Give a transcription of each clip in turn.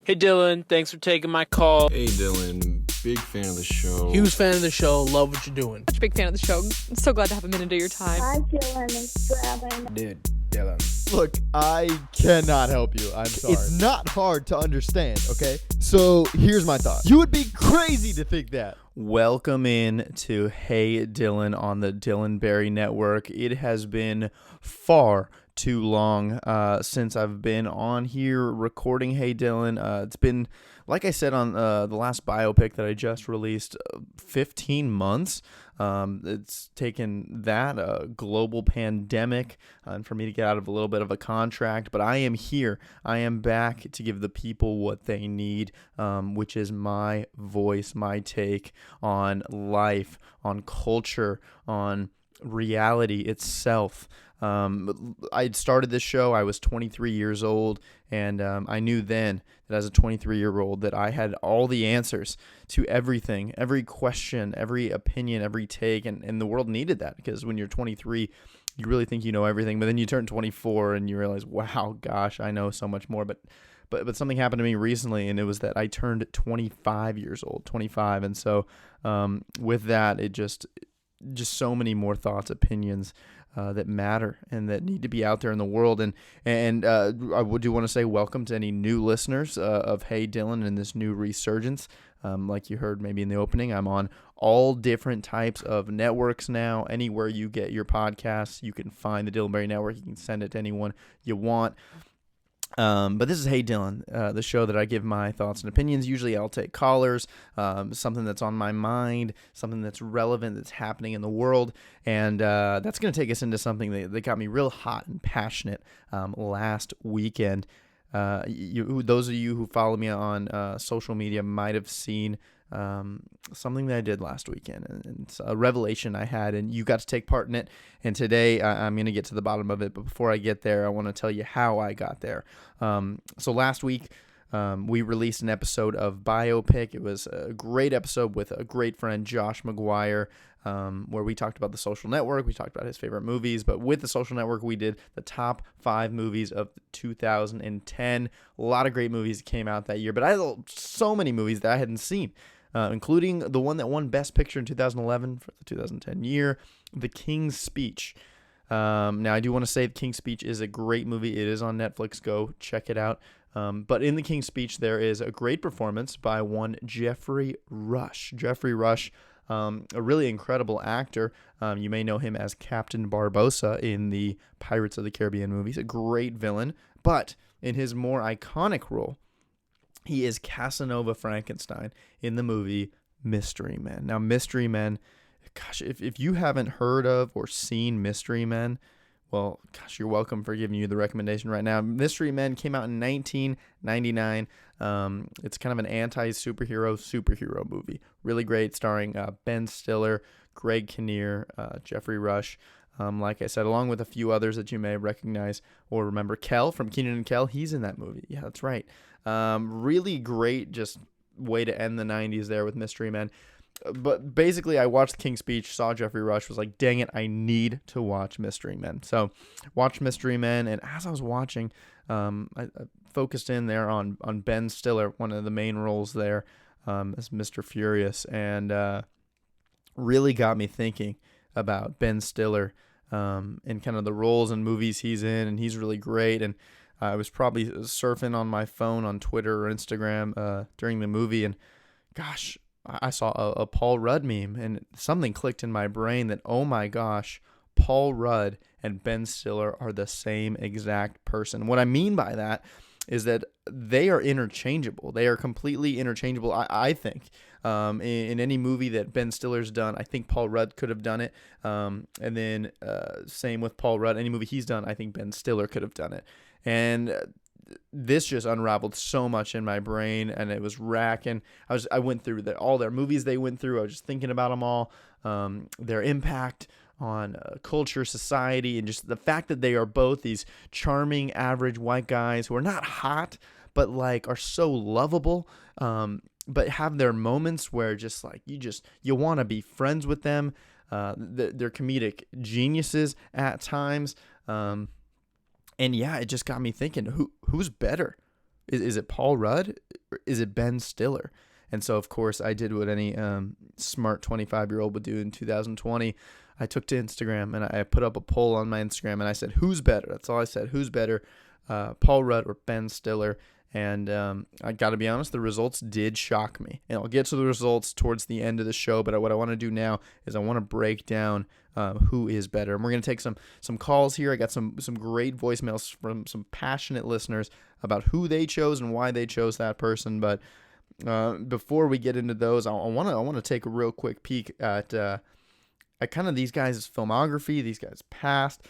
Hey Dylan, thanks for taking my call. Hey Dylan, big fan of the show. Huge fan of the show, love what you're doing. Such a big fan of the show. I'm so glad to have a minute of your time. Hi, Dylan. It's Gavin. Dude, Dylan. Look, I cannot help you. I'm sorry. It's not hard to understand, okay? So here's my thought. You would be crazy to think that. Welcome in to Hey Dylan on the Dylan Berry Network. It has been far too long since I've been on here recording Hey Dylan. It's been, like I said on the last biopic that I just released, 15 months. It's taken that, a global pandemic, and for me to get out of a little bit of a contract, but I am here. I am back to give the people what they need, which is my voice, my take on life, on culture, on reality itself. I started this show, I was 23 years old, and I knew then that as a 23-year-old that I had all the answers to everything, every question, every opinion, every take, and the world needed that, because when you're 23, you really think you know everything, but then you turn 24 and you realize, wow, gosh, I know so much more, but something happened to me recently, and it was that I turned 25 years old, 25, and so with that, it just so many more thoughts, opinions that matter and that need to be out there in the world. And I do want to say welcome to any new listeners of Hey Dylan and this new resurgence. Like you heard maybe in the opening, I'm on all different types of networks now. Anywhere you get your podcasts, you can find the Dylan Berry Network. You can send it to anyone you want. But this is Hey Dylan, the show that I give my thoughts and opinions. Usually I'll take callers, something that's on my mind, something that's relevant, that's happening in the world. And that's going to take us into something that got me real hot and passionate last weekend. Those of you who follow me on social media might have seen something that I did last weekend, and it's a revelation I had, and you got to take part in it. And today I'm going to get to the bottom of it, but before I get there, I want to tell you how I got there. So last week we released an episode of Biopic. It was a great episode with a great friend, Josh McGuire, where we talked about The Social Network. We talked about his favorite movies, but with The Social Network, we did the top 5 movies of 2010. A lot of great movies came out that year, but I had so many movies that I hadn't seen. Including the one that won Best Picture in 2011 for the 2010 year, The King's Speech. Now, I do want to say The King's Speech is a great movie. It is on Netflix. Go check it out. But in The King's Speech, there is a great performance by one Geoffrey Rush. Geoffrey Rush, a really incredible actor. You may know him as Captain Barbossa in the Pirates of the Caribbean movies. A great villain. But in his more iconic role, he is Casanova Frankenstein in the movie Mystery Men. Now, Mystery Men, gosh, if you haven't heard of or seen Mystery Men, well, gosh, you're welcome for giving you the recommendation right now. Mystery Men came out in 1999. It's kind of an anti-superhero movie. Really great, starring Ben Stiller, Greg Kinnear, Geoffrey Rush. Like I said, along with a few others that you may recognize or remember. Kel from Keenan and Kel, he's in that movie. Yeah, that's right. Really great, just way to end the 90s there with Mystery Men. But basically, I watched The King's Speech, saw Geoffrey Rush, was like, dang it, I need to watch Mystery Men. So, watched Mystery Men, and as I was watching, I focused in there on Ben Stiller, one of the main roles there, as Mr. Furious, and really got me thinking about Ben Stiller and kind of the roles and movies he's in, and he's really great. And I was probably surfing on my phone on Twitter or Instagram during the movie, and gosh, I saw a Paul Rudd meme, and something clicked in my brain that, oh my gosh, Paul Rudd and Ben Stiller are the same exact person. What I mean by that is that they are interchangeable. They are completely interchangeable, I think. In any movie that Ben Stiller's done, I think Paul Rudd could have done it. And then same with Paul Rudd. Any movie he's done, I think Ben Stiller could have done it. And this just unraveled so much in my brain, and it was racking. I went through all their movies they went through. I was just thinking about them all, their impact on culture, society, and just the fact that they are both these charming, average white guys who are not hot, but like are so lovable, but have their moments where just like you want to be friends with them. They're comedic geniuses at times. And yeah, it just got me thinking, who's better? is it Paul Rudd? Or is it Ben Stiller? And so, of course, I did what any smart 25-year-old would do in 2020. I took to Instagram and I put up a poll on my Instagram and I said, who's better? That's all I said. Who's better, Paul Rudd or Ben Stiller? And I got to be honest, the results did shock me. And I'll get to the results towards the end of the show. But what I want to do now is I want to break down who is better. And we're going to take some calls here. I got some great voicemails from some passionate listeners about who they chose and why they chose that person. But before we get into those, I want to take a real quick peek at kind of these guys' filmography, these guys' past,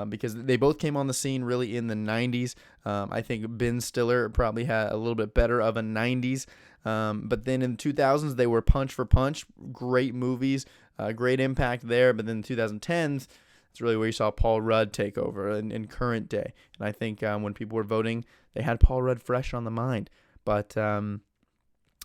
because they both came on the scene really in the 90s. I think Ben Stiller probably had a little bit better of a 90s. But then in the 2000s, they were punch for punch. Great movies, great impact there. But then the 2010s, it's really where you saw Paul Rudd take over in current day. And I think when people were voting, they had Paul Rudd fresh on the mind.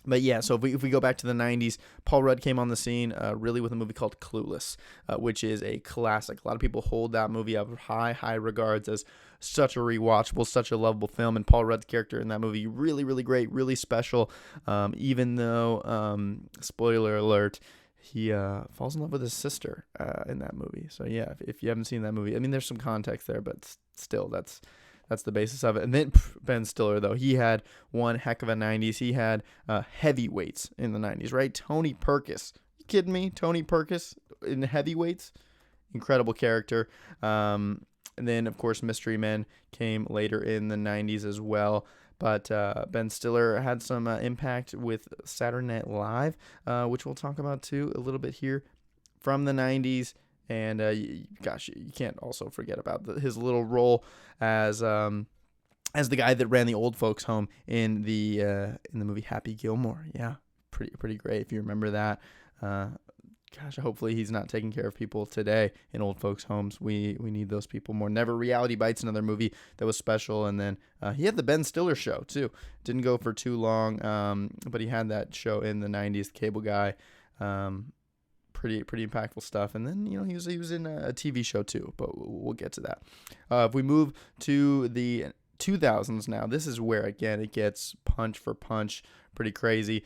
But yeah, so if we go back to the 90s, Paul Rudd came on the scene really with a movie called Clueless, which is a classic. A lot of people hold that movie up high regards as such a rewatchable, such a lovable film. And Paul Rudd's character in that movie, really, really great, really special. Even though, spoiler alert, he falls in love with his sister in that movie. So yeah, if you haven't seen that movie, I mean, there's some context there, but still, that's the basis of it. And then Ben Stiller, though, he had one heck of a 90s. He had heavyweights in the 90s, right? Tony Perkis. You kidding me? Tony Perkis in heavyweights? Incredible character. And then, of course, Mystery Men came later in the 90s as well. But Ben Stiller had some impact with Saturday Night Live, which we'll talk about, too, a little bit here from the 90s. And gosh, you can't also forget about his little role as the guy that ran the old folks' home in the movie Happy Gilmore. Yeah, pretty great if you remember that. Gosh, hopefully he's not taking care of people today in old folks' homes. We need those people more. Never Reality Bites, another movie that was special. And then he had the Ben Stiller show too. Didn't go for too long, but he had that show in the 90s, The Cable Guy. Pretty impactful stuff. And then, he was in a TV show too, but we'll get to that. If we move to the 2000s now, this is where, again, it gets punch for punch, pretty crazy.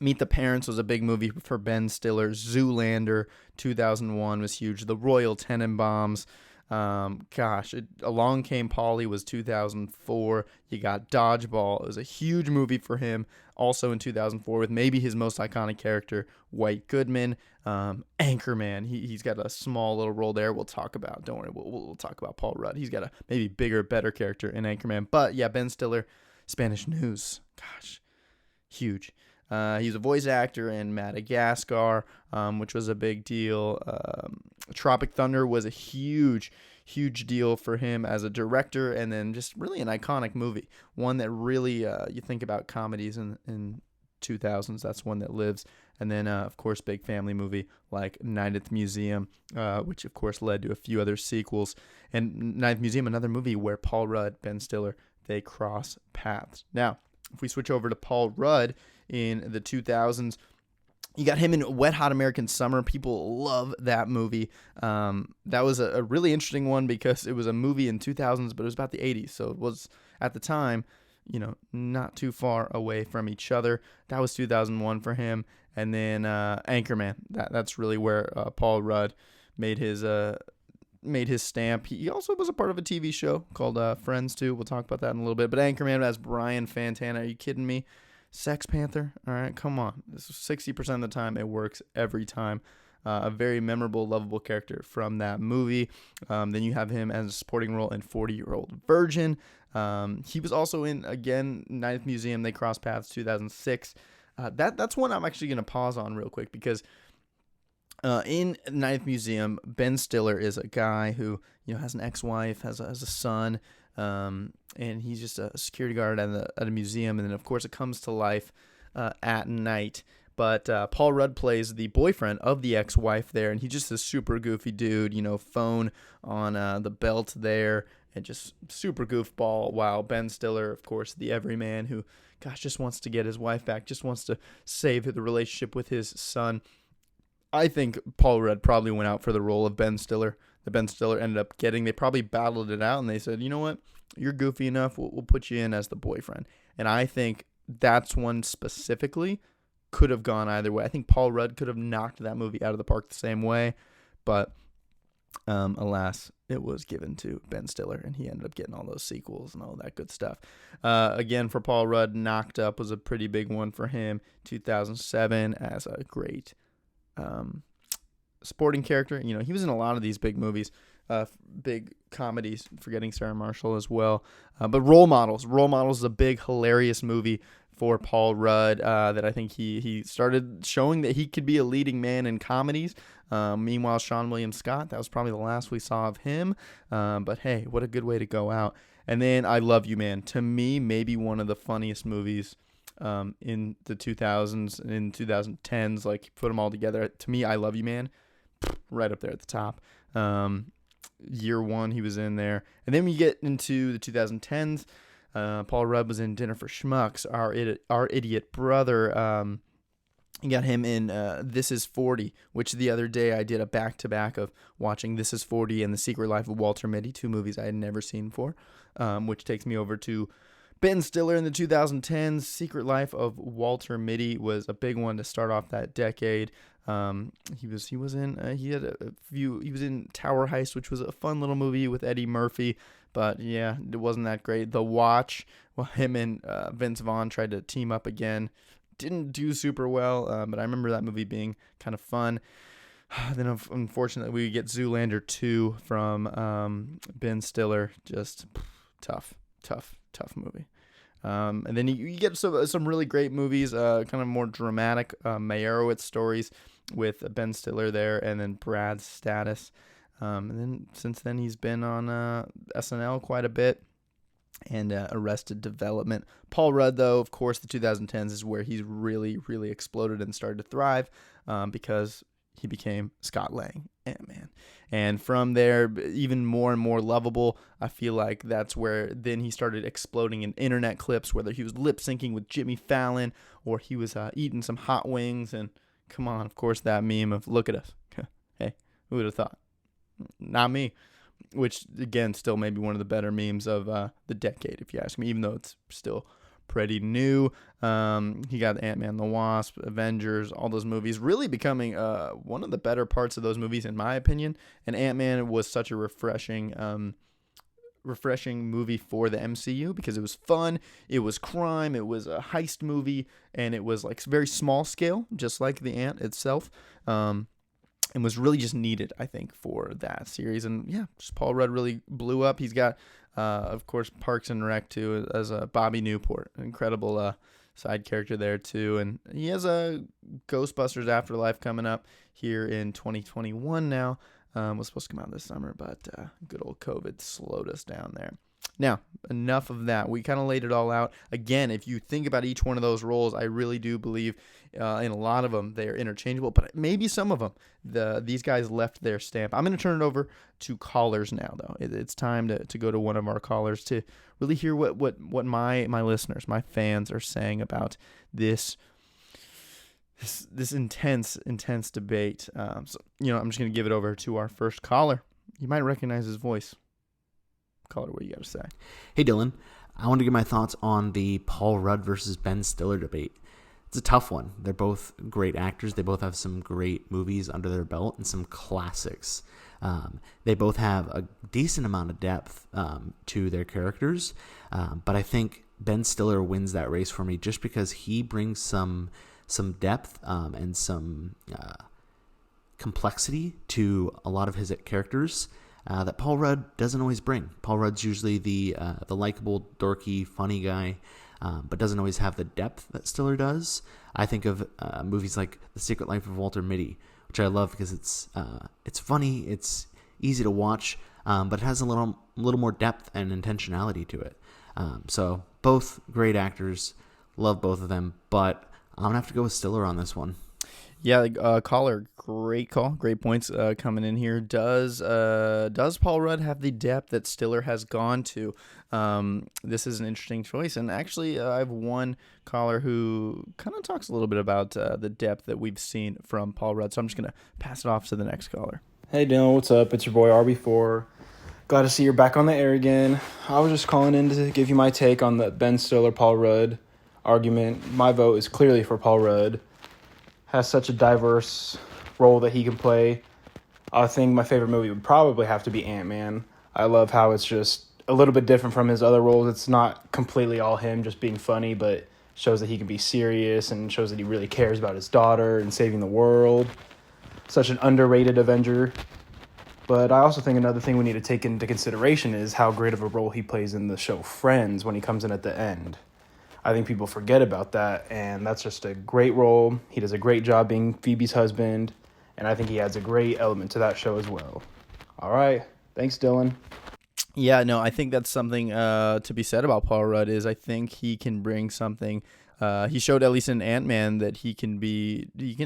Meet the Parents was a big movie for Ben Stiller. Zoolander, 2001 was huge. The Royal Tenenbaums. Along Came Polly was 2004. You got Dodgeball. It was a huge movie for him. Also in 2004 with maybe his most iconic character, White Goodman. Anchorman. He's got a small little role there. We'll talk about. Don't worry. We'll talk about Paul Rudd. He's got a maybe bigger, better character in Anchorman. But yeah, Ben Stiller, Spanish News. Gosh, huge. He's a voice actor in Madagascar, which was a big deal. Tropic Thunder was a huge deal for him as a director, and then just really an iconic movie. One that really, you think about comedies in 2000s, that's one that lives. And then, of course, big family movie like Night at the Museum, which, of course, led to a few other sequels. And Night at the Museum, another movie where Paul Rudd, Ben Stiller, they cross paths. Now, if we switch over to Paul Rudd in the 2000s, you got him in Wet Hot American Summer. People love that movie. That was a really interesting one because it was a movie in 2000s, but it was about the 80s. So it was, at the time, not too far away from each other. That was 2001 for him. And then Anchorman. That's really where Paul Rudd made his stamp. He also was a part of a TV show called Friends too. We'll talk about that in a little bit. But Anchorman has Brian Fantana. Are you kidding me? Sex Panther? All right, come on. 60% of the time, it works every time. A very memorable, lovable character from that movie. Then you have him as a supporting role in 40-Year-Old Virgin. He was also in, again, Night at the Museum. They crossed paths 2006. That's one I'm actually going to pause on real quick because in Night at the Museum, Ben Stiller is a guy who has an ex-wife, has a son, and he's just a security guard at a museum. And then, of course, it comes to life at night. But Paul Rudd plays the boyfriend of the ex-wife there, and he's just a super goofy dude, phone on the belt there, and just super goofball, while Ben Stiller, of course, the everyman who, just wants to get his wife back, just wants to save the relationship with his son. I think Paul Rudd probably went out for the role of Ben Stiller. The Ben Stiller ended up getting. They probably battled it out, and they said, you know what? you're goofy enough. We'll put you in as the boyfriend. And I think that's one specifically could have gone either way. I think Paul Rudd could have knocked that movie out of the park the same way, but alas, it was given to Ben Stiller, and he ended up getting all those sequels and all that good stuff. Again, for Paul Rudd, Knocked Up was a pretty big one for him. 2007 as a great sporting character. You know, he was in a lot of these big movies, big comedies, forgetting Sarah Marshall as well. But Role Models. Role Models is a big, hilarious movie for Paul Rudd that I think he started showing that he could be a leading man in comedies. Meanwhile, Sean William Scott, that was probably the last we saw of him. But hey, what a good way to go out. And then I Love You Man. To me, maybe one of the funniest movies in the 2000s and in 2010s. Like, put them all together. To me, I Love You Man, right up there at the top. Year one, he was in there. And then we get into the 2010s. Paul Rudd was in Dinner for Schmucks. Our Idiot Brother. You got him in This Is 40, which the other day I did a back-to-back of watching This Is 40 and The Secret Life of Walter Mitty, two movies I had never seen before, which takes me over to Ben Stiller in the 2010s. Secret Life of Walter Mitty was a big one to start off that decade. He was in Tower Heist, which was a fun little movie with Eddie Murphy, but yeah, it wasn't that great. The Watch, well, him and Vince Vaughn tried to team up again. Didn't do super well, but I remember that movie being kind of fun. Then, unfortunately, we get Zoolander 2 from Ben Stiller. Just tough movie. And then you get some really great movies, kind of more dramatic Meyerowitz stories with Ben Stiller there, and then Brad's Status. And then since then, he's been on SNL quite a bit. And Arrested Development. Paul Rudd, though, of course, the 2010s is where he's really, really exploded and started to thrive because he became Scott Lang, Ant-Man. And from there, even more and more lovable, I feel like that's where then he started exploding in internet clips, whether he was lip-syncing with Jimmy Fallon or he was eating some hot wings. And come on, of course, that meme of, look at us. Hey, who would have thought? Not me. Which, again, still maybe one of the better memes of the decade, if you ask me, even though it's still pretty new. He got Ant-Man and the Wasp, Avengers, all those movies, really becoming one of the better parts of those movies, in my opinion. And Ant-Man was such a refreshing movie for the MCU because it was fun, it was crime, it was a heist movie, and it was like very small scale, just like the Ant itself. And was really just needed, I think, for that series. And yeah, just Paul Rudd really blew up. He's got, of course, Parks and Rec too, as Bobby Newport, an incredible side character there too. And he has a Ghostbusters Afterlife coming up here in 2021 now. Was supposed to come out this summer, but good old COVID slowed us down there. Now, enough of that. We kind of laid it all out. Again, if you think about each one of those roles, I really do believe in a lot of them they're interchangeable, but maybe some of them, these guys left their stamp. I'm going to turn it over to callers now, though. It's time to go to one of our callers to really hear what my listeners, my fans are saying about this intense debate. So, I'm just going to give it over to our first caller. You might recognize his voice. Caller, what do you got to say? Hey, Dylan. I want to give my thoughts on the Paul Rudd versus Ben Stiller debate. It's a tough one. They're both great actors. They both have some great movies under their belt and some classics. They both have a decent amount of depth to their characters, but I think Ben Stiller wins that race for me just because he brings some depth and some complexity to a lot of his characters that Paul Rudd doesn't always bring. Paul Rudd's usually the likable, dorky, funny guy, but doesn't always have the depth that Stiller does. I think of movies like The Secret Life of Walter Mitty, which I love because it's funny, it's easy to watch, but it has a little more depth and intentionality to it. So both great actors, love both of them, but I'm gonna have to go with Stiller on this one. Yeah, caller, great call, great points coming in here. Does Paul Rudd have the depth that Stiller has gone to? This is an interesting choice, and actually, I have one caller who kind of talks a little bit about the depth that we've seen from Paul Rudd. So I'm just gonna pass it off to the next caller. Hey Dylan, what's up? It's your boy RB4 Glad to see you're back on the air again. I was just calling in to give you my take on the Ben Stiller, Paul Rudd argument. My vote is clearly for Paul Rudd. Has such a diverse role that he can play. I think my favorite movie would probably have to be Ant-Man. I love how it's just a little bit different from his other roles. It's not completely all him just being funny, but shows that he can be serious and shows that he really cares about his daughter and saving the world. Such an underrated Avenger. But I also think another thing we need to take into consideration is how great of a role he plays in the show Friends when he comes in at the end. I think people forget about that, and that's just a great role. He does a great job being Phoebe's husband, and I think he adds a great element to that show as well. All right. Thanks, Dylan. Yeah, no, I think that's something to be said about Paul Rudd is I think he can bring something. He showed at least in Ant-Man that he can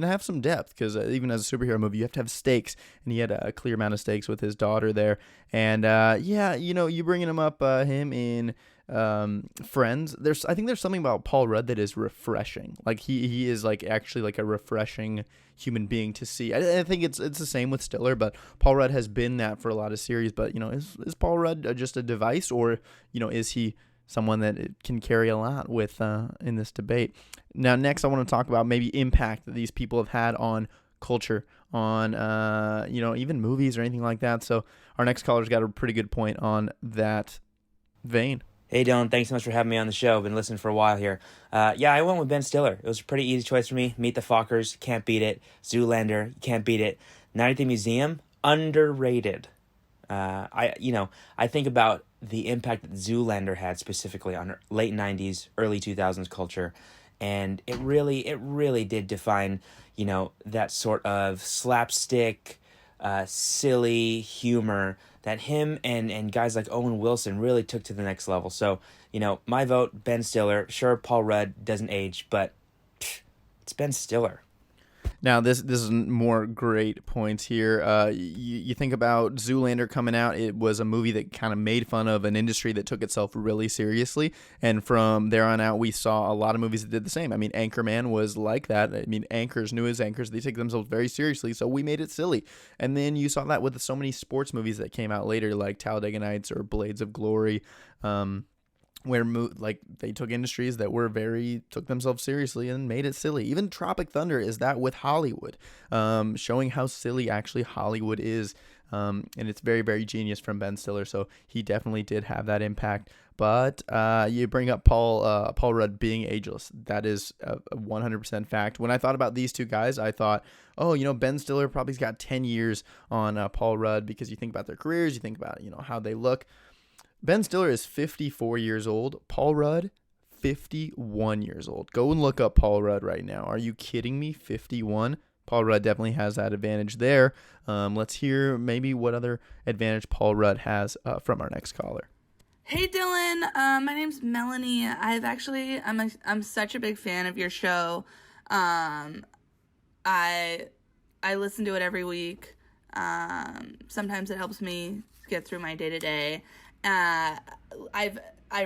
have some depth because even as a superhero movie, you have to have stakes, and he had a clear amount of stakes with his daughter there. And you bringing him up, him in Friends. I think there's something about Paul Rudd that is refreshing. Like he is like actually like a refreshing human being to see. I think it's the same with Stiller, but Paul Rudd has been that for a lot of series. But is Paul Rudd just a device, or is he someone that it can carry a lot with in this debate? Now, next, I want to talk about maybe impact that these people have had on culture, on even movies or anything like that. So our next caller's got a pretty good point on that vein. Hey, Dylan, thanks so much for having me on the show. Been listening for a while here. I went with Ben Stiller. It was a pretty easy choice for me. Meet the Fockers, can't beat it. Zoolander, can't beat it. Night at the Museum, underrated. I think about the impact that Zoolander had specifically on late 90s, early 2000s culture, and it really did define, that sort of slapstick, silly humor that him and guys like Owen Wilson really took to the next level. So, my vote, Ben Stiller. Sure, Paul Rudd doesn't age, but it's Ben Stiller. Now, this is more great points here. You think about Zoolander coming out. It was a movie that kind of made fun of an industry that took itself really seriously. And from there on out, we saw a lot of movies that did the same. I mean, Anchorman was like that. I mean, anchors, new as anchors, they take themselves very seriously, so we made it silly. And then you saw that with so many sports movies that came out later, like Talladega Nights or Blades of Glory, where they took industries that took themselves seriously and made it silly. Even Tropic Thunder is that with Hollywood, showing how silly actually Hollywood is. And it's very, very genius from Ben Stiller. So he definitely did have that impact. But you bring up Paul Rudd being ageless. That is a 100% fact. When I thought about these two guys, I thought, Ben Stiller probably's got 10 years on Paul Rudd, because you think about their careers, you think about, how they look. Ben Stiller is 54 years old. Paul Rudd, 51 years old. Go and look up Paul Rudd right now. Are you kidding me? 51? Paul Rudd definitely has that advantage there. Let's hear maybe what other advantage Paul Rudd has from our next caller. Hey Dylan, my name's Melanie. I'm such a big fan of your show. I listen to it every week. Sometimes it helps me get through my day-to-day. I've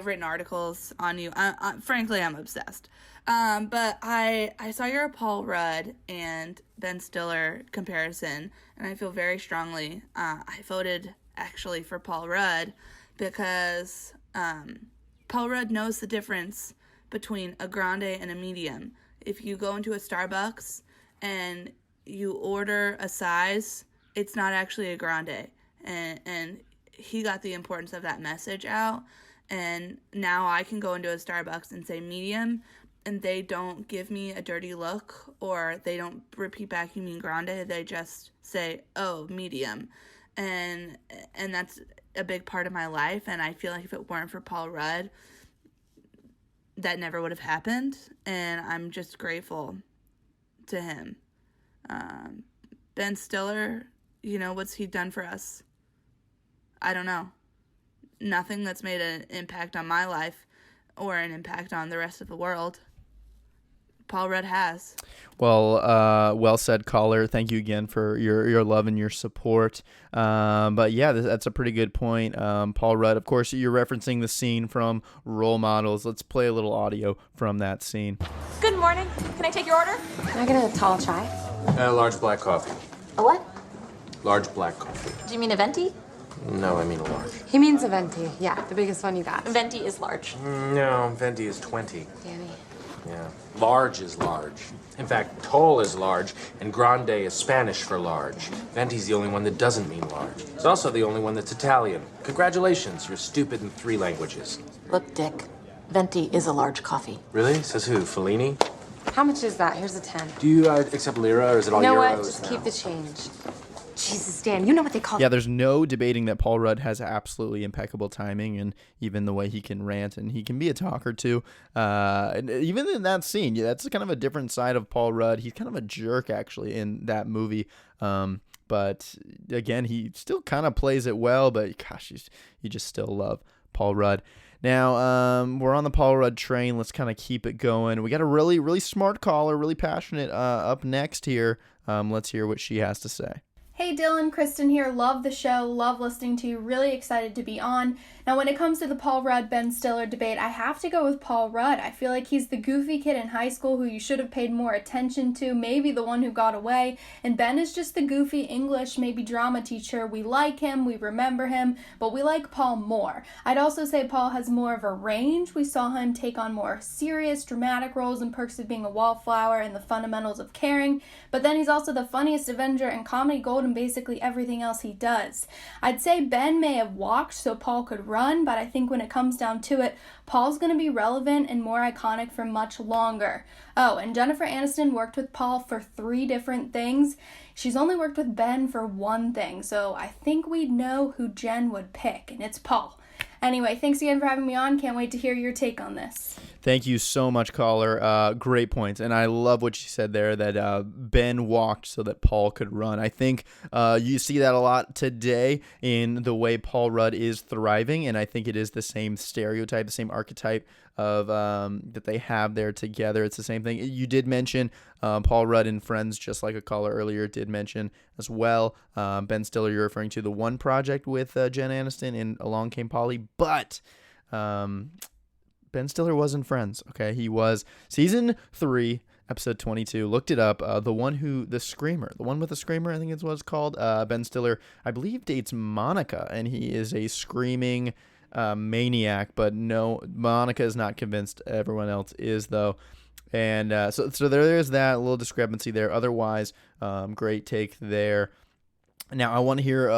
written articles on you. Frankly, I'm obsessed. But I saw your Paul Rudd and Ben Stiller comparison, and I feel very strongly. I voted actually for Paul Rudd because Paul Rudd knows the difference between a grande and a medium. If you go into a Starbucks and you order a size, it's not actually a grande, and he got the importance of that message out, and now I can go into a Starbucks and say medium, and they don't give me a dirty look, or they don't repeat back, you mean grande, they just say, oh, medium, and that's a big part of my life, and I feel like if it weren't for Paul Rudd, that never would have happened, and I'm just grateful to him. Ben Stiller, what's he done for us? I don't know. Nothing that's made an impact on my life or an impact on the rest of the world. Paul Rudd has. Well said, caller. Thank you again for your love and your support. But yeah, that's a pretty good point. Paul Rudd, of course, you're referencing the scene from Role Models. Let's play a little audio from that scene. Good morning. Can I take your order? Can I get a tall chai? A large black coffee. A what? Large black coffee. Do you mean a venti? No, I mean a large. He means a venti. Yeah, the biggest one you got. Venti is large. No, venti is 20. Danny. Yeah. Large is large. In fact, tall is large, and grande is Spanish for large. Venti's the only one that doesn't mean large. It's also the only one that's Italian. Congratulations, you're stupid in 3 languages. Look, Dick, venti is a large coffee. Really? Says who? Fellini? How much is that? Here's a 10. Do you accept lira, or is it all You know euros what? Just now? keep the change. Jesus, Dan, you know what they call Yeah, there's no debating that Paul Rudd has absolutely impeccable timing, and even the way he can rant, and he can be a talker too. And even in that scene, yeah, that's kind of a different side of Paul Rudd. He's kind of a jerk actually in that movie. But again, he still kind of plays it well. But gosh, you just still love Paul Rudd. Now, we're on the Paul Rudd train. Let's kind of keep it going. We got a really, really smart caller, really passionate up next here. Let's hear what she has to say. Hey Dylan, Kristen here. Love the show. Love listening to you. Really excited to be on. Now, when it comes to the Paul Rudd, Ben Stiller debate, I have to go with Paul Rudd. I feel like he's the goofy kid in high school who you should have paid more attention to, maybe the one who got away. And Ben is just the goofy English, maybe drama teacher. We like him, we remember him, but we like Paul more. I'd also say Paul has more of a range. We saw him take on more serious, dramatic roles in Perks of Being a Wallflower and The Fundamentals of Caring, but then he's also the funniest Avenger and comedy gold in basically everything else he does. I'd say Ben may have walked so Paul could run, but I think when it comes down to it, Paul's going to be relevant and more iconic for much longer. Oh, and Jennifer Aniston worked with Paul for 3 different things. She's only worked with Ben for 1 thing, so I think we'd know who Jen would pick, and it's Paul. Anyway, thanks again for having me on. Can't wait to hear your take on this. Thank you so much, caller. Great points. And I love what you said there, that Ben walked so that Paul could run. I think you see that a lot today in the way Paul Rudd is thriving, and I think it is the same stereotype, the same archetype of that they have there together. It's the same thing. You did mention Paul Rudd in Friends, just like a caller earlier did mention as well. Ben Stiller, you're referring to the One Project with Jen Aniston in Along Came Polly, but Ben Stiller was in Friends, okay? He was season 3, episode 22. Looked it up. The one with the screamer, I think it's what it's called. Ben Stiller, I believe, dates Monica, and he is a screaming maniac. But no, Monica is not convinced. Everyone else is, though. And so there is that little discrepancy there. Otherwise, great take there. Now, I want to hear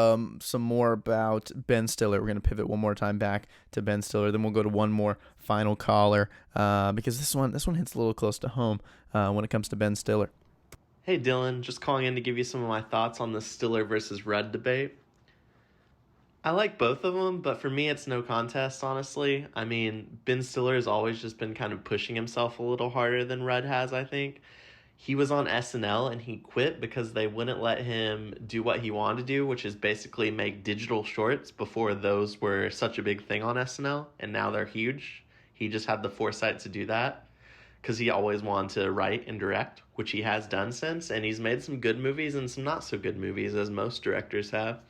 some more about Ben Stiller. We're going to pivot one more time back to Ben Stiller. Then we'll go to one more final caller because this one hits a little close to home when it comes to Ben Stiller. Hey, Dylan. Just calling in to give you some of my thoughts on the Stiller versus Rudd debate. I like both of them, but for me, it's no contest, honestly. I mean, Ben Stiller has always just been kind of pushing himself a little harder than Rudd has, I think. He was on SNL and he quit because they wouldn't let him do what he wanted to do, which is basically make digital shorts before those were such a big thing on SNL, and now they're huge. He just had the foresight to do that because he always wanted to write and direct, which he has done since, and he's made some good movies and some not so good movies, as most directors have.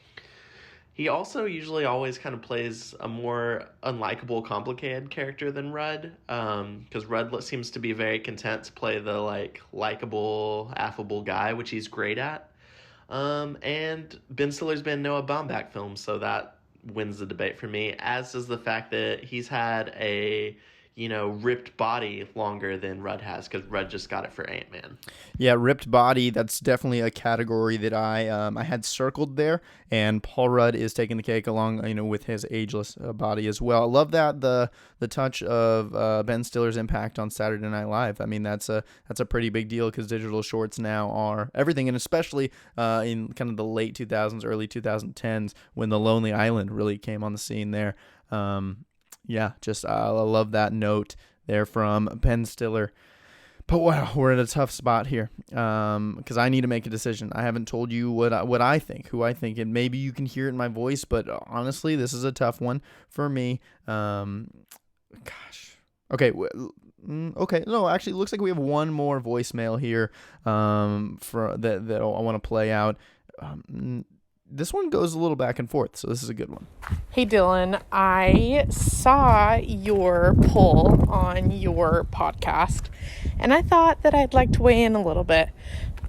He also usually always kind of plays a more unlikable, complicated character than Rudd, because Rudd seems to be very content to play the likable, affable guy, which he's great at. And Ben Stiller's been in Noah Baumbach films, so that wins the debate for me, as does the fact that he's had a ripped body longer than Rudd has, because Rudd just got it for Ant-Man. Yeah, ripped body, that's definitely a category that I had circled there, and Paul Rudd is taking the cake along, with his ageless body as well. I love that the touch of Ben Stiller's impact on Saturday Night Live. I mean, that's a pretty big deal because digital shorts now are everything, and especially in kind of the late 2000s, early 2010s, when The Lonely Island really came on the scene there. Yeah, just I love that note there from Ben Stiller. But wow, we're in a tough spot here because I need to make a decision. I haven't told you what I think, who I think, and maybe you can hear it in my voice. But honestly, this is a tough one for me. Gosh. Okay. Okay. No, actually, it looks like we have one more voicemail here for that I want to play out. This one goes a little back and forth, so this is a good one. Hey Dylan, I saw your poll on your podcast, and I thought that I'd like to weigh in a little bit.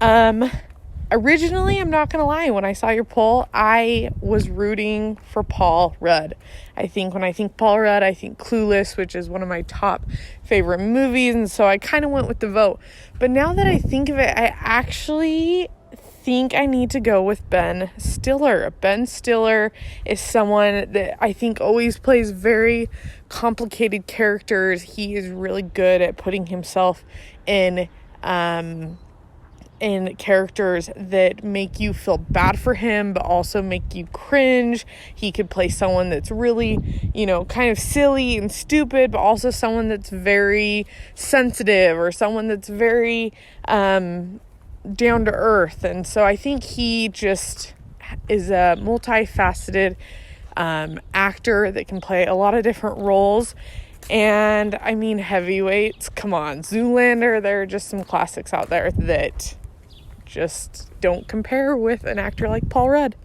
I Originally, I'm not going to lie, when I saw your poll, I was rooting for Paul Rudd. I think when I think Paul Rudd, I think Clueless, which is one of my top favorite movies, and so I kind of went with the vote. But now that I think of it, I actually think I need to go with Ben Stiller. Ben Stiller is someone that I think always plays very complicated characters. He is really good at putting himself in characters that make you feel bad for him, but also make you cringe. He could play someone that's really, kind of silly and stupid, but also someone that's very sensitive, or someone that's very down to earth. And so I think he just is a multifaceted actor that can play a lot of different roles. And I mean, heavyweights, come on, Zoolander, there are just some classics out there that just don't compare with an actor like Paul Rudd.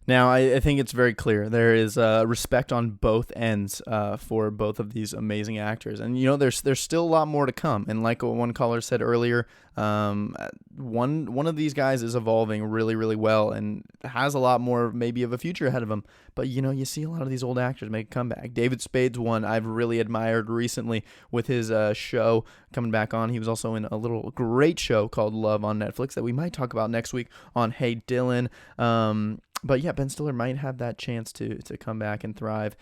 Now, I think it's very clear there is respect on both ends for both of these amazing actors, and there's still a lot more to come. And like what one caller said earlier, one of these guys is evolving really, really well and has a lot more maybe of a future ahead of him. But you see a lot of these old actors make a comeback. David Spade's one I've really admired recently with his show coming back on. He was also in a little great show called Love on Netflix that we might talk about next week on Hey Dylan. But yeah, Ben Stiller might have that chance to come back and thrive.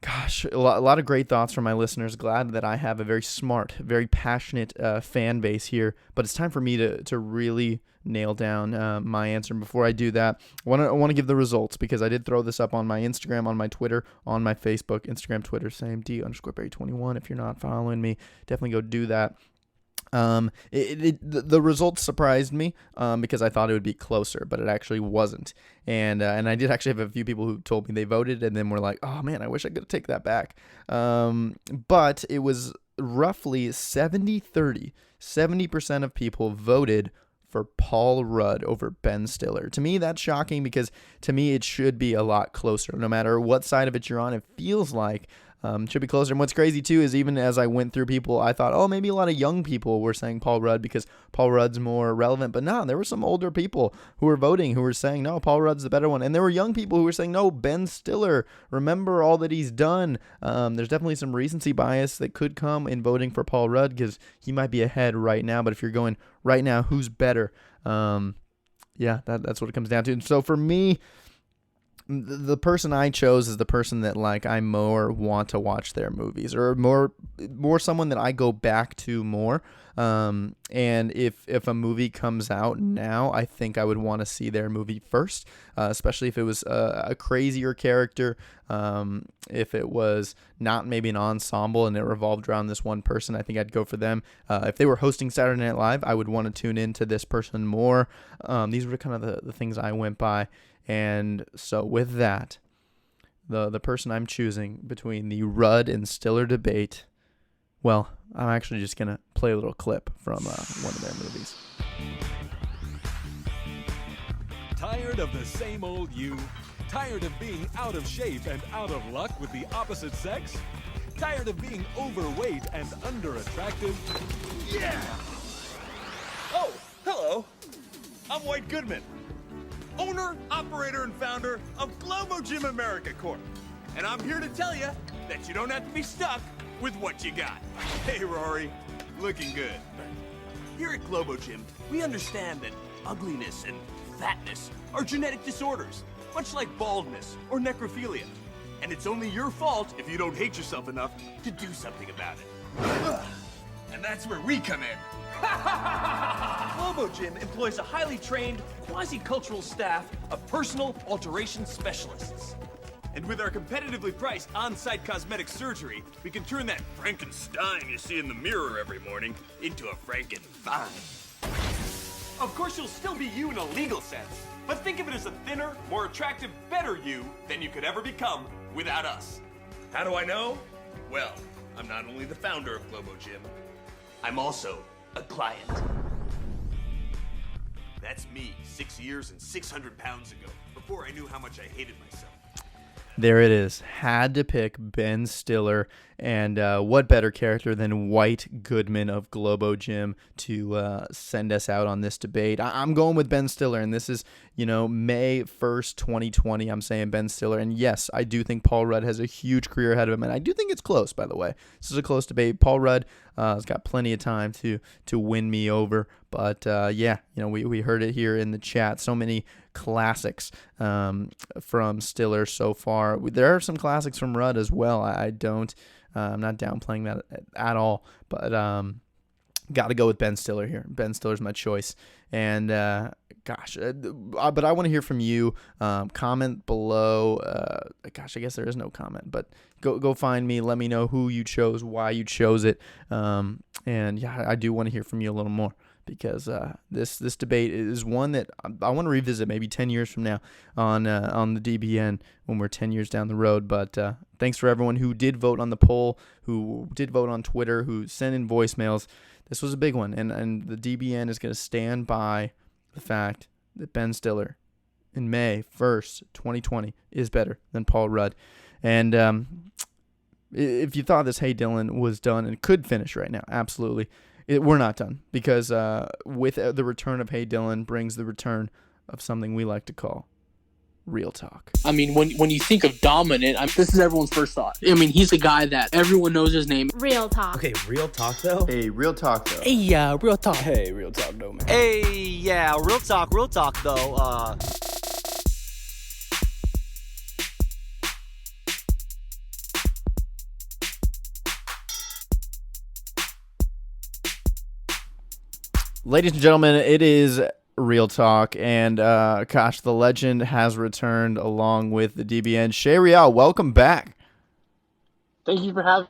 Gosh, a lot of great thoughts from my listeners. Glad that I have a very smart, very passionate fan base here. But it's time for me to really nail down my answer. And before I do that, I want to give the results, because I did throw this up on my Instagram, on my Twitter, on my Facebook. Instagram, Twitter, same, D_Berry21. If you're not following me, definitely go do that. The results surprised me because I thought it would be closer, but it actually wasn't. And I did actually have a few people who told me they voted and then were like, oh man, I wish I could take that back. But it was roughly 70-30. 70% of people voted for Paul Rudd over Ben Stiller. To me, that's shocking, because to me, it should be a lot closer. No matter what side of it you're on, it feels like should be closer. And what's crazy too is, even as I went through people, I thought, oh, maybe a lot of young people were saying Paul Rudd because Paul Rudd's more relevant. But no, there were some older people who were voting who were saying, no, Paul Rudd's the better one. And there were young people who were saying, no, Ben Stiller, remember all that he's done. There's definitely some recency bias that could come in voting for Paul Rudd, because he might be ahead right now. But if you're going right now, who's better? Yeah, that's what it comes down to. And so for me, the person I chose is the person that I more want to watch their movies, or more someone that I go back to more. And if a movie comes out now, I think I would want to see their movie first, especially if it was a crazier character. If it was not maybe an ensemble and it revolved around this one person, I think I'd go for them. If they were hosting Saturday Night Live, I would want to tune into this person more. These were kind of the things I went by. And so with that, the person I'm choosing between the Rudd and Stiller debate, well, I'm actually just going to play a little clip from one of their movies. Tired of the same old you? Tired of being out of shape and out of luck with the opposite sex? Tired of being overweight and under-attractive? Yeah! Oh, hello. I'm White Goodman, owner, operator, and founder of Globo Gym America Corp. And I'm here to tell you that you don't have to be stuck with what you got. Hey, Rory, looking good. Here at Globo Gym, we understand that ugliness and fatness are genetic disorders, much like baldness or necrophilia. And it's only your fault if you don't hate yourself enough to do something about it. And that's where we come in. Globo Gym employs a highly trained, quasi-cultural staff of personal alteration specialists. And with our competitively priced on-site cosmetic surgery, we can turn that Frankenstein you see in the mirror every morning into a Frankenfine. Of course, you'll still be you in a legal sense, but think of it as a thinner, more attractive, better you than you could ever become without us. How do I know? Well, I'm not only the founder of Globo Gym, I'm also a client. That's me 6 years and 600 pounds ago, before I knew how much I hated myself. There it is. Had to pick Ben Stiller And what better character than White Goodman of Globo Gym to send us out on this debate? I'm going with Ben Stiller, and this is, May 1st, 2020. I'm saying Ben Stiller. And yes, I do think Paul Rudd has a huge career ahead of him, and I do think it's close, by the way. This is a close debate. Paul Rudd has got plenty of time to win me over. But, we heard it here in the chat. So many classics from Stiller so far. There are some classics from Rudd as well. I'm not downplaying that at all, but got to go with Ben Stiller here. Ben Stiller's my choice. And but I want to hear from you. Comment below. I guess there is no comment, but go find me. Let me know who you chose, why you chose it. I do want to hear from you a little more, because this debate is one that I want to revisit maybe 10 years from now on the DBN when we're 10 years down the road. But thanks for everyone who did vote on the poll, who did vote on Twitter, who sent in voicemails. This was a big one, and the DBN is going to stand by the fact that Ben Stiller in May 1st, 2020 is better than Paul Rudd. And if you thought this Hey Dylan was done and could finish right now, absolutely. We're not done, because with the return of Hey Dylan brings the return of something we like to call real talk. I mean, when you think of dominant, this is everyone's first thought. I mean, he's the guy that everyone knows his name. Real talk. Okay, real talk though? Hey, real talk though. Hey, real talk. Hey, real talk though, man. Hey, yeah, real talk though. Ladies and gentlemen, it is Real Talk, and the legend has returned along with the DBN. Shay Rial, welcome back. Thank you for having.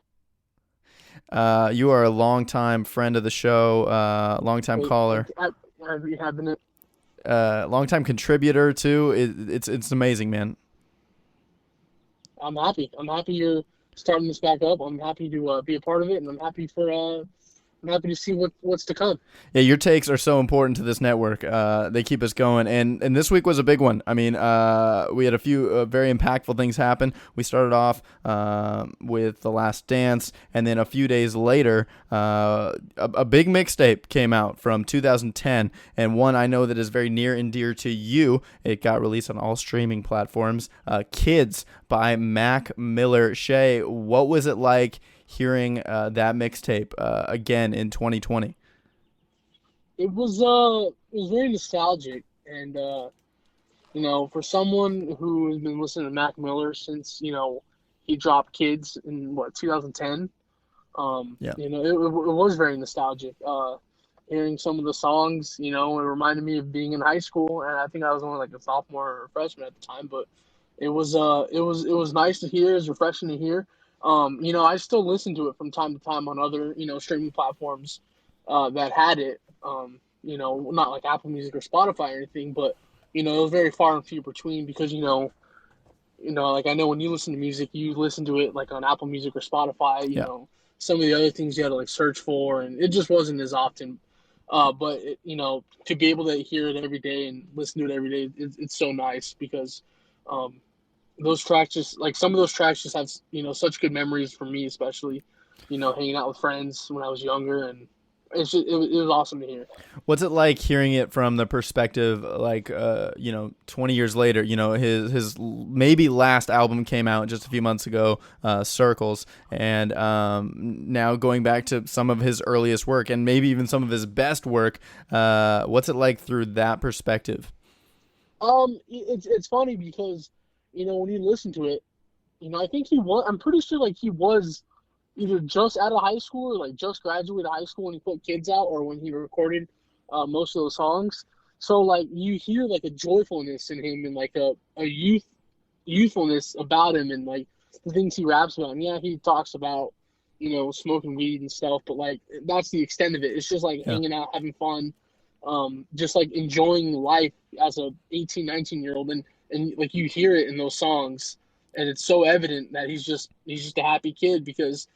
You are a longtime friend of the show, longtime caller. You have been longtime contributor too. It's amazing, man. I'm happy. I'm happy you're starting this back up. I'm happy to be a part of it, and I'm happy to see what's to come. Yeah, your takes are so important to this network. They keep us going, and this week was a big one. I mean, we had a few very impactful things happen. We started off with The Last Dance, and then a few days later, a big mixtape came out from 2010, and one I know that is very near and dear to you. It got released on all streaming platforms. K.I.D.S by Mac Miller. Shay, what was it like hearing that mixtape again in 2020? It was very nostalgic, and for someone who has been listening to Mac Miller since he dropped K.I.D.S in 2010. It was very nostalgic. Hearing some of the songs, it reminded me of being in high school, and I think I was only like a sophomore or a freshman at the time, but it was nice to hear. It was refreshing to hear. I still listen to it from time to time on other, streaming platforms that had it. Not like Apple Music or Spotify or anything, but, it was very far and few between because, like I know when you listen to music, you listen to it like on Apple Music or Spotify, you know, some of the other things you had to like search for, and it just wasn't as often. But, to be able to hear it every day and listen to it every day, it's so nice because, those tracks some of those tracks just have, such good memories for me, especially, hanging out with friends when I was younger, and it was awesome to hear. What's it like hearing it from the perspective, 20 years later, his maybe last album came out just a few months ago, Circles, and now going back to some of his earliest work and maybe even some of his best work. What's it like through that perspective? It's funny because, when you listen to it, I think I'm pretty sure like he was either just out of high school or like just graduated high school when he put K.I.D.S out or when he recorded most of those songs. So like you hear like a joyfulness in him and like a youthfulness about him and like the things he raps about. And yeah, he talks about, smoking weed and stuff, but like that's the extent of it. It's just like hanging out, having fun, just like enjoying life as a 18, 19-year-old. And like you hear it in those songs, and it's so evident that he's just a happy kid because,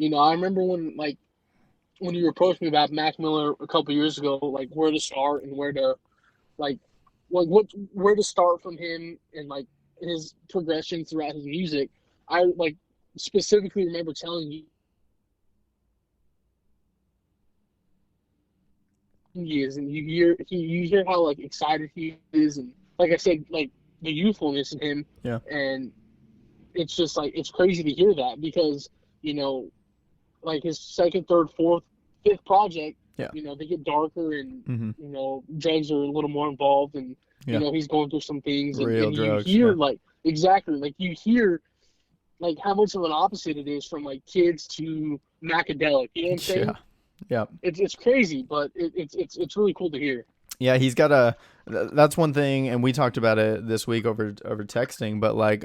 I remember when you approached me about Mac Miller a couple years ago, like where to start and where to where to start from him and like his progression throughout his music. I specifically remember telling you he is, and you hear how like excited he is, and like I said, like the youthfulness in him, Yeah. and it's just like it's crazy to hear that because you know, like his second, third, fourth, fifth project, Yeah. you know, they get darker and Mhm. you know drugs are a little more involved, and Yeah. you know he's going through some things, and Real you drugs, hear yeah. like exactly like you hear like how much of an opposite it is from like kids to macadelic. You know what I'm saying? Yeah. Yeah. It's crazy, but it's really cool to hear. Yeah, he's got a. That's one thing, and we talked about it this week over texting. But like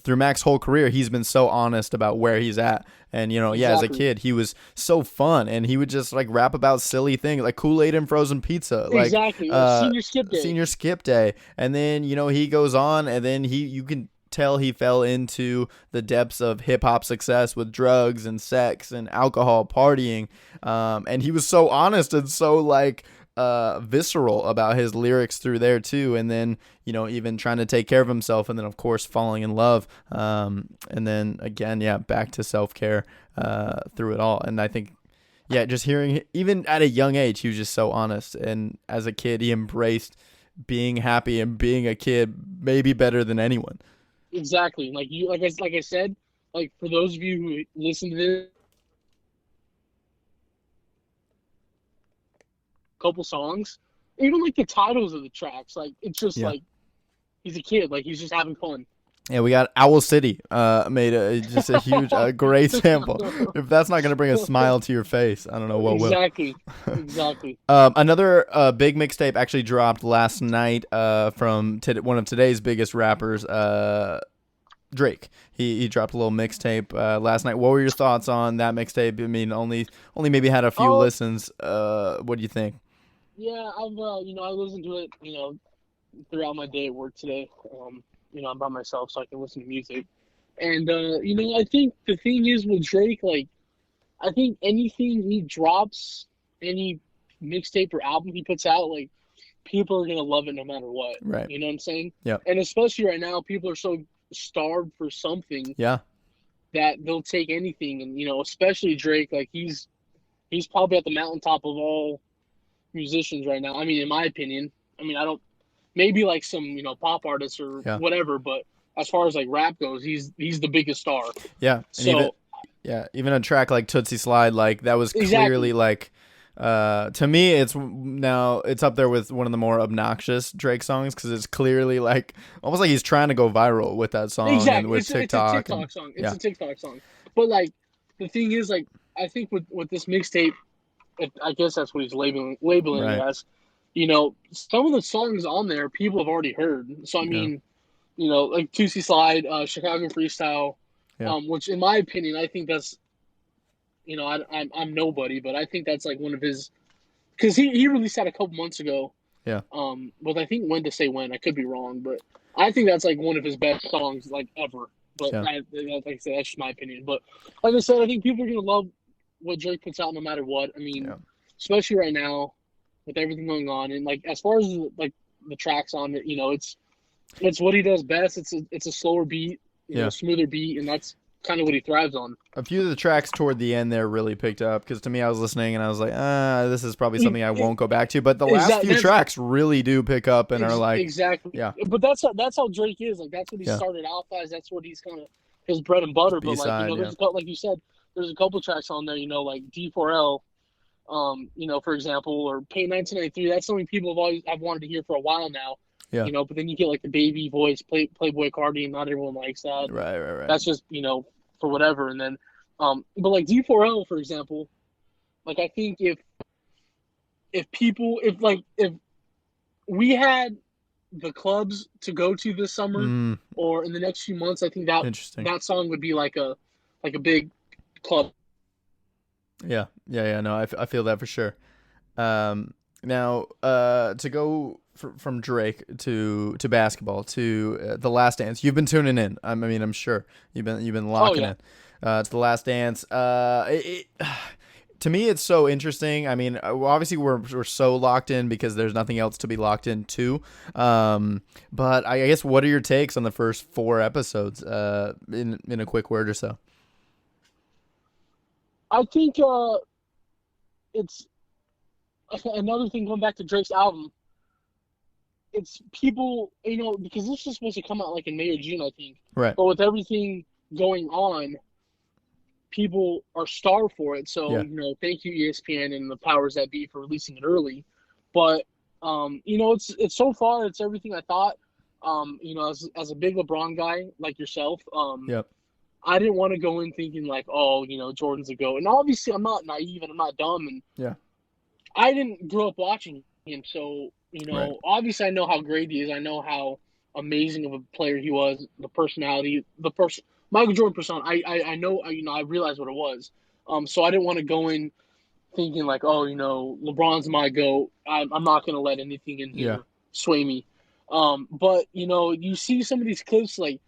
through Mac's whole career, he's been so honest about where he's at. And you know, yeah, as a Exactly. kid, he was so fun, and he would just like rap about silly things like Kool-Aid and frozen pizza, like Exactly. Senior skip day. Senior skip day. And then you know he goes on, and then you can tell he fell into the depths of hip hop success with drugs and sex and alcohol, partying. And he was so honest and so like visceral about his lyrics through there too, and then you know even trying to take care of himself, and then of course falling in love, and then again back to self-care through it all. And I think just hearing even at a young age he was just so honest, and as a kid he embraced being happy and being a kid maybe better than anyone. Exactly. Like I said, like for those of you who listen to this couple songs, even like the titles of the tracks, like it's just like he's a kid, like he's just having fun. Yeah, we got Owl City made just a huge great sample. If that's not going to bring a smile to your face, I don't know what will. Exactly. Another big mixtape actually dropped last night from one of today's biggest rappers, Drake. He dropped a little mixtape last night. What were your thoughts on that mixtape? I mean, only maybe had a few listens. What do you think? Yeah, I've I listened to it, throughout my day at work today. I'm by myself, so I can listen to music. And I think the thing is with Drake, like, I think anything he drops, any mixtape or album he puts out, like, people are gonna love it no matter what. Right. You know what I'm saying? Yeah. And especially right now, people are so starved for something. Yeah. That they'll take anything, and especially Drake, like he's probably at the mountaintop of all musicians right now. I mean, in my opinion. I mean, I don't. Maybe like some pop artists or whatever, but as far as like rap goes, he's the biggest star. Yeah. So even a track like Tootsie Slide, like that was clearly like to me it's up there with one of the more obnoxious Drake songs because it's clearly like almost like he's trying to go viral with that song and with TikTok. It's a TikTok song. It's a TikTok song. But like the thing is, like I think with this mixtape, I guess that's what he's labeling it as. Some of the songs on there people have already heard. So I mean, like Tootsie Slide, Chicago Freestyle, which in my opinion, I think that's, I'm nobody, but I think that's like one of his, because he released that a couple months ago. Yeah. With I think When to Say When. I could be wrong, but I think that's like one of his best songs like ever. But like I said, that's just my opinion. But like I said, I think people are gonna love what Drake puts out no matter what. I mean, especially right now with everything going on, and like as far as like the tracks on it, it's what he does best. It's a slower beat, smoother beat, and that's kind of what he thrives on. A few of the tracks toward the end there really picked up because to me I was listening and I was like, this is probably something I won't go back to. But the last few tracks really do pick up and are like exactly. Yeah. But that's how Drake is. Like that's what he started out as. That's what he's kind of his bread and butter. But B-side, like there's like you said, there's a couple tracks on there. Like D4L. For example, or Paint 1993. That's something people have wanted to hear for a while now. Yeah. But then you get like the baby voice, Playboy Cardi, and not everyone likes that. Right. That's just for whatever. And then, but like D4L, for example, like I think if we had the clubs to go to this summer or in the next few months, I think that song would be like a big club. Yeah. No, I feel that for sure. Now, to go from Drake to basketball to The Last Dance, you've been tuning in. I mean, I'm sure you've been locking in to The Last Dance. To me, it's so interesting. I mean, obviously we're so locked in because there's nothing else to be locked into. But I guess what are your takes on the first 4 episodes? In a quick word or so. I think it's another thing going back to Drake's album. It's people, because this was supposed to come out like in May or June, I think. Right. But with everything going on, people are starved for it. So, Yeah. Thank you ESPN and the powers that be for releasing it early. But it's so far it's everything I thought. As a big LeBron guy like yourself, Yep. I didn't want to go in thinking like, oh, Jordan's a GOAT. And obviously I'm not naive and I'm not dumb, and Yeah. I didn't grow up watching him, so Right. obviously I know how great he is. I know how amazing of a player he was. The personality, Michael Jordan persona. I know. I realized what it was. So I didn't want to go in thinking like, oh, LeBron's my GOAT. I'm not going to let anything in here Yeah. sway me. But you see some of these clips like.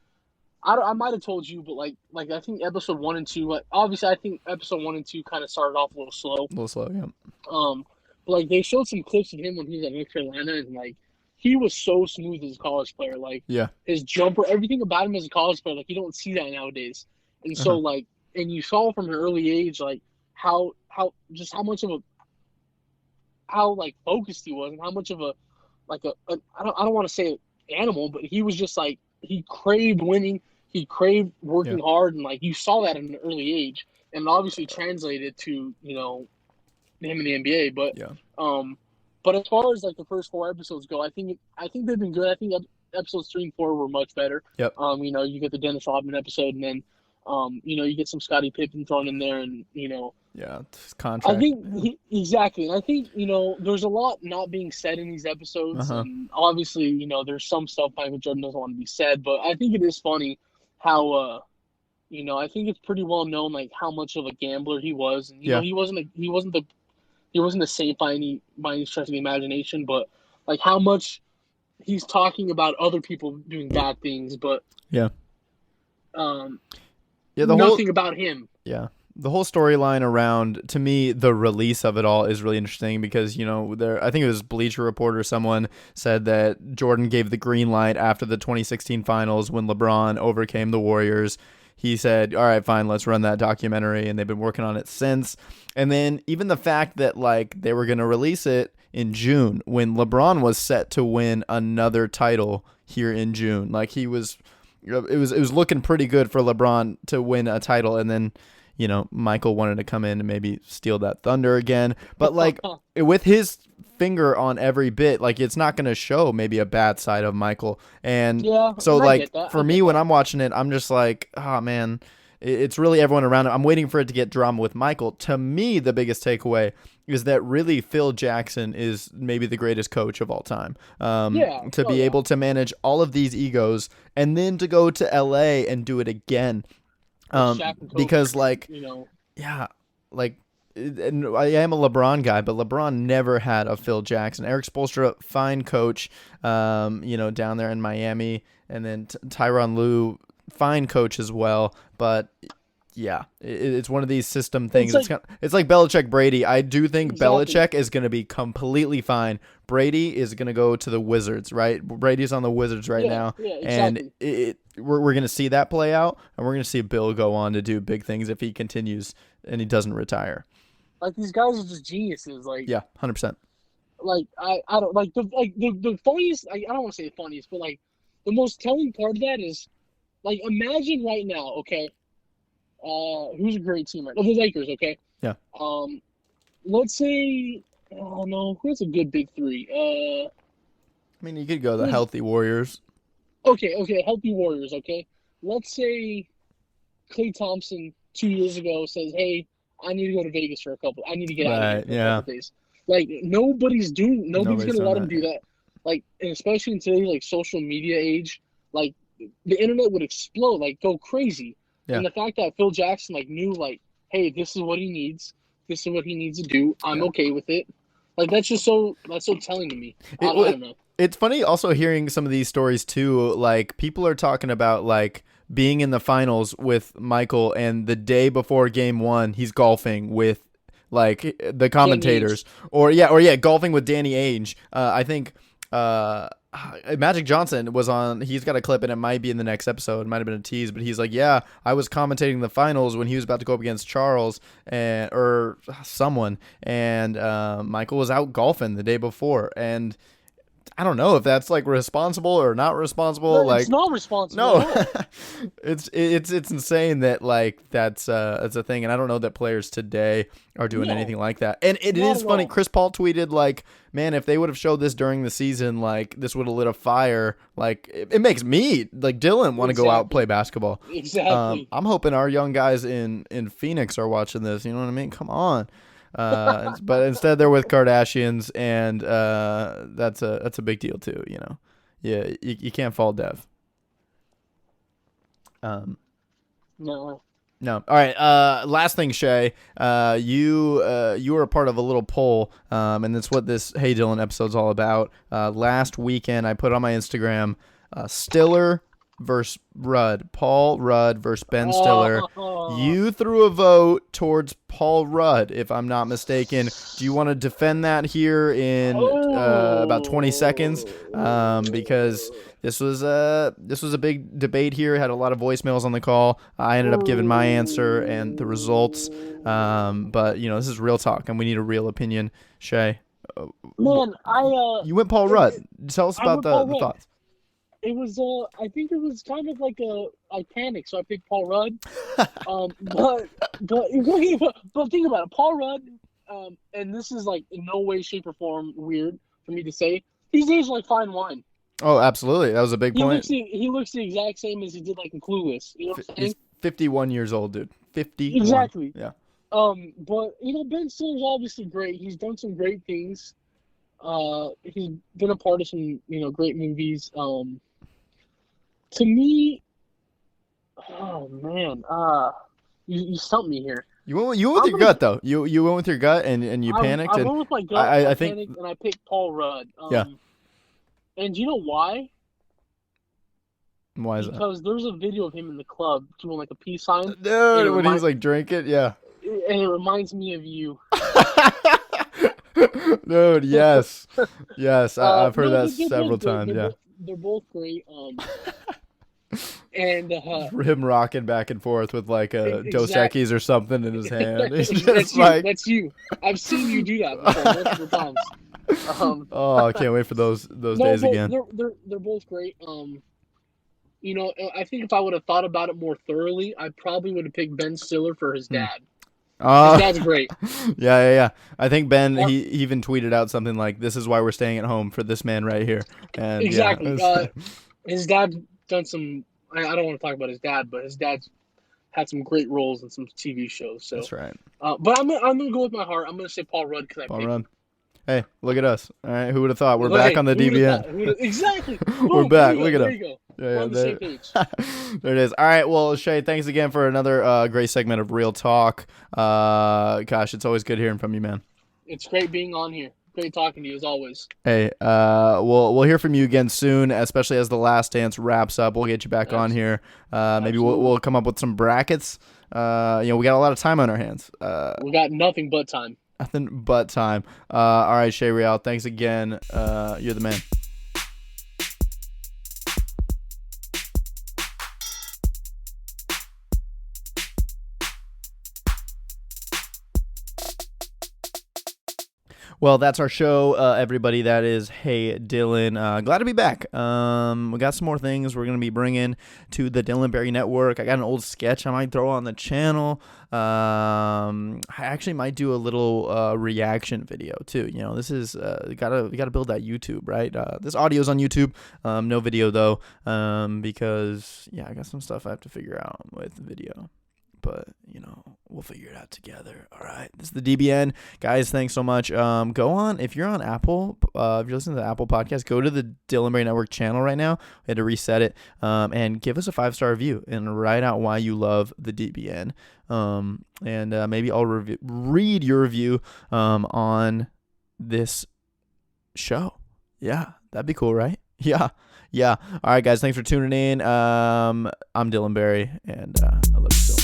I might have told you, but like I think episode 1 and 2. Like, obviously, I think episode 1 and 2 kind of started off a little slow. A little slow, yeah. But like they showed some clips of him when he was at North Carolina, and like he was so smooth as a college player. Like Yeah. his jumper, everything about him as a college player, like you don't see that nowadays. And so Uh-huh. and you saw from an early age, like how much of a how like focused he was, and how much of a I don't want to say animal, but he was just like he craved winning, he craved working hard, and like you saw that at an early age, and obviously translated to him in the NBA. But but as far as like the first 4 episodes go, I think they've been good. I think episodes 3 and 4 were much better. Yep. You get the Dennis Rodman episode, and then you get some Scottie Pippen thrown in there, and Yeah, it's contract. I think exactly, and I think there's a lot not being said in these episodes, Uh-huh. and obviously there's some stuff Michael Jordan doesn't want to be said, but I think it is funny how I think it's pretty well known like how much of a gambler he was, and Yeah. he wasn't a saint by any stretch of the imagination, but like how much he's talking about other people doing bad things, but Yeah. yeah, the nothing whole about him. Yeah. The whole storyline around, to me, the release of it all is really interesting because, I think it was Bleacher Report or someone said that Jordan gave the green light after the 2016 finals when LeBron overcame the Warriors. He said, all right, fine, let's run that documentary, and they've been working on it since. And then even the fact that, like, they were going to release it in June when LeBron was set to win another title here in June. Like, it was looking pretty good for LeBron to win a title, and then Michael wanted to come in and maybe steal that thunder again. But like with his finger on every bit, like it's not going to show maybe a bad side of Michael. And so like for me, when I'm watching it, I'm just like, oh man, it's really everyone around him. I'm waiting for it to get drama with Michael. To me, the biggest takeaway is that really Phil Jackson is maybe the greatest coach of all time. To be able to manage all of these egos and then to go to LA and do it again. Because like, yeah, like, and I am a LeBron guy, but LeBron never had a Phil Jackson. Eric Spoelstra, fine coach, down there in Miami, and then Tyronn Lue, fine coach as well. But yeah, it's one of these system things. It's like Belichick Brady. I do think Belichick is going to be completely fine. Brady is going to go to the Wizards, right? Brady's on the Wizards right now, exactly. And we're going to see that play out, and we're going to see Bill go on to do big things if he continues and he doesn't retire. Like these guys are just geniuses. Like 100%. Like I don't like the funniest. I don't want to say the funniest, but like the most telling part of that is like imagine right now, okay. Who's a great team right now? The Lakers, okay? Yeah. Let's say, oh no, who's a good big three? I mean, you could go the healthy Warriors. Okay, healthy Warriors, okay? Let's say Klay Thompson 2 years ago says, hey, I need to go to Vegas for a couple. I need to get out of here for a couple days. Like, nobody's going to let him do that. Like, and especially in today's, like, social media age, like, the internet would explode, like, go crazy. Yeah. And the fact that Phil Jackson like knew like, hey, this is what he needs. This is what he needs to do. I'm okay with it. Like that's so telling to me. I don't know. It's funny also hearing some of these stories too. Like people are talking about like being in the finals with Michael, and the day before game 1, he's golfing with like the commentators, or golfing with Danny Ainge. I think Magic Johnson was on. He's got a clip, and it might be in the next episode. It might have been a tease, but he's like, "Yeah, I was commentating the finals when he was about to go up against Charles or someone, and Michael was out golfing the day before, and." I don't know if that's like responsible or not responsible. No, like it's not responsible. No, it's insane that like that's a thing, and I don't know that players today are doing anything like that. And it is funny. Chris Paul tweeted like, "Man, if they would have showed this during the season, like this would have lit a fire." Like it makes me like Dylan want to go out and play basketball. Exactly. I'm hoping our young guys in Phoenix are watching this. You know what I mean? Come on. But instead they're with Kardashians, and that's a big deal too, you know. Yeah, you can't fault Dev. No. All right. Last thing, Shay. You were a part of a little poll, and that's what this Hey Dylan episode's all about. Last weekend, I put on my Instagram, Stiller versus Rudd, Paul Rudd versus Ben Stiller. You threw a vote towards Paul Rudd, if I'm not mistaken. Do you want to defend that here in about 20 seconds? Because this was a big debate here. Had a lot of voicemails on the call. I ended up giving my answer and the results. But you know, this is real talk, and we need a real opinion. Shay, Man, you went Paul Rudd. Tell us about the thoughts. It was I think it was kind of like I panicked, so I picked Paul Rudd. But think about it, Paul Rudd. And this is like in no way, shape, or form weird for me to say. He's aged like fine wine. Oh, absolutely, that was a big point. He looks the exact same as he did like in Clueless. You know what I'm saying? He's 51 years old, dude. 51. Exactly. Yeah. But you know, Ben Stiller's obviously great. He's done some great things. He's been a part of some, you know, great movies. To me, oh man, you stumped me here. You went with your gut though. You went with your gut and you panicked. I went with my gut. I think, panicked and I picked Paul Rudd. Yeah. And you know why? Why is because there's a video of him in the club doing like a peace sign. Dude, when he's like drinking, yeah. And it reminds me of you. Dude, yes. Yes, I've heard that several times, yeah. They're both great. And him rocking back and forth with like a Dos Equis or something in his hand. He's just that's you. I've seen you do that before multiple times. Oh, I can't wait for those days again. They're both great. You know, I think if I would have thought about it more thoroughly, I probably would have picked Ben Stiller for his dad. His dad's great. Yeah. I think Ben, he even tweeted out something like, "This is why we're staying at home for this man right here." And exactly. Yeah, his dad done some. I don't want to talk about his dad, but his dad's had some great roles in some TV shows. So that's right. But I'm gonna go with my heart. I'm gonna say Paul Rudd because Paul Rudd. Hey, look at us. All right, who would have thought? We're back on the DBN. Exactly. We're back. Look at us. There you go. We're on the same page. There it is. All right. Well, Shay, thanks again for another great segment of Real Talk. Gosh, it's always good hearing from you, man. It's great being on here. Great talking to you as always. Hey, we'll hear from you again soon, especially as The Last Dance wraps up. We'll get you back on here. Maybe we'll come up with some brackets. We got a lot of time on our hands. We got nothing but time. Nothing but time. All right, Shay Real, thanks again. You're the man. Well, that's our show, everybody. That is Hey Dylan. Glad to be back. We got some more things we're going to be bringing to the Dylan Berry Network. I got an old sketch I might throw on the channel. I actually might do a little reaction video too. You know, this is we gotta build that YouTube, right? This audio's on YouTube, no video though, because I got some stuff I have to figure out with the video. But, we'll figure it out together. All right. This is the DBN. Guys, thanks so much. Go on. If you're on Apple, if you're listening to the Apple podcast, go to the Dylan Berry Network channel right now. We had to reset it. And give us a 5-star review and write out why you love the DBN. And maybe I'll read your review on this show. Yeah. That'd be cool, right? Yeah. All right, guys. Thanks for tuning in. I'm Dylan Berry, and I love you so much.